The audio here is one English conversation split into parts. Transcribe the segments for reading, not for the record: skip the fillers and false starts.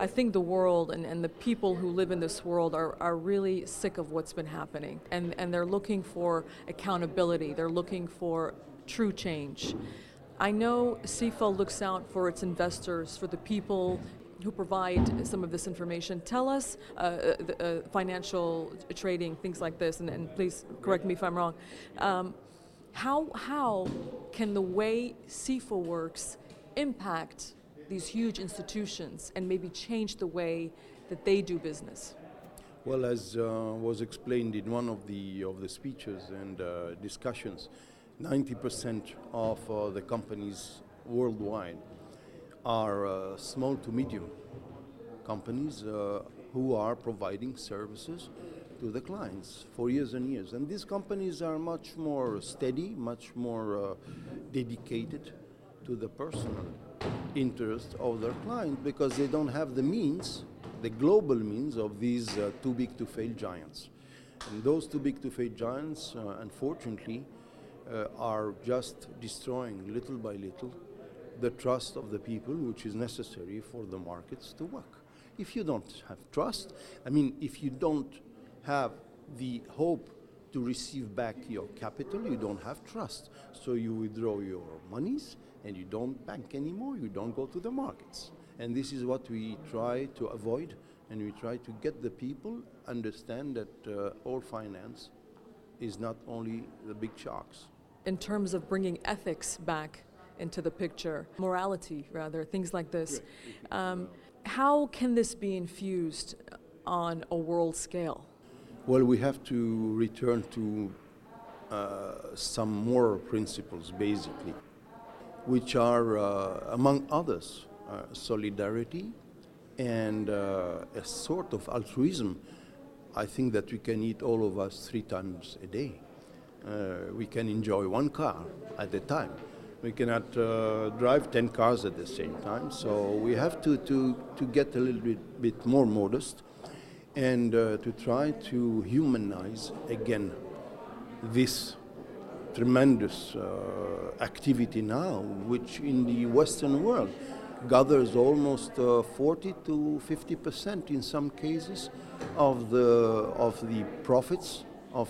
I think the world and the people who live in this world are really sick of what's been happening. And they're looking for accountability. They're looking for true change. I know CIFA looks out for its investors, for the people who provide some of this information. Tell us financial trading, things like this, and please correct me if I'm wrong. How can the way CIFA works impact these huge institutions and maybe change the way that they do business? Well, as was explained in one of the speeches and discussions, 90% of the companies worldwide are small to medium companies who are providing services to the clients for years and years. And these companies are much more steady, much more dedicated to the personal interest of their client because they don't have the means, the global means of these too big to fail giants. And those too big to fail giants, unfortunately, are just destroying little by little the trust of the people, which is necessary for the markets to work. If you don't have trust, if you don't have the hope to receive back your capital, you don't have trust. So you withdraw your monies and you don't bank anymore, you don't go to the markets. And this is what we try to avoid, and we try to get the people understand that all finance is not only the big sharks. In terms of bringing ethics back into the picture, morality rather, things like this, how can this be infused on a world scale? Well, we have to return to some moral principles, basically, which are, among others, solidarity and a sort of altruism. I think that we can eat, all of us, 3 times a day. We can enjoy 1 car at a time. We cannot drive 10 cars at the same time. So we have to get a little bit more modest and to try to humanize again this tremendous activity now, which in the Western world gathers almost 40 to 50% in some cases of the profits of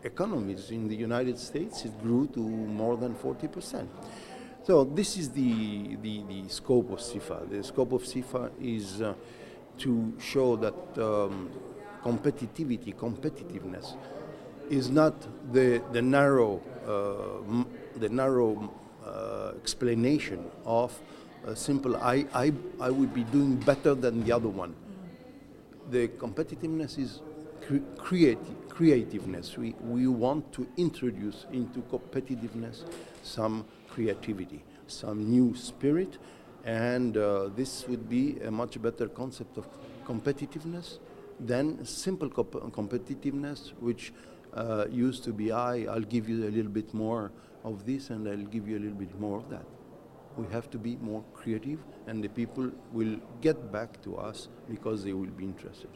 economies. In the United States, it grew to more than 40%. So this is the scope of CIFA. The scope of CIFA is to show that competitiveness is not the narrow explanation of a simple I would be doing better than the other one. The competitiveness is creativeness. We want to introduce into competitiveness some creativity, some new spirit, and this would be a much better concept of competitiveness than simple competitiveness, which used to be I'll give you a little bit more of this and I'll give you a little bit more of that. We have to be more creative, and the people will get back to us because they will be interested.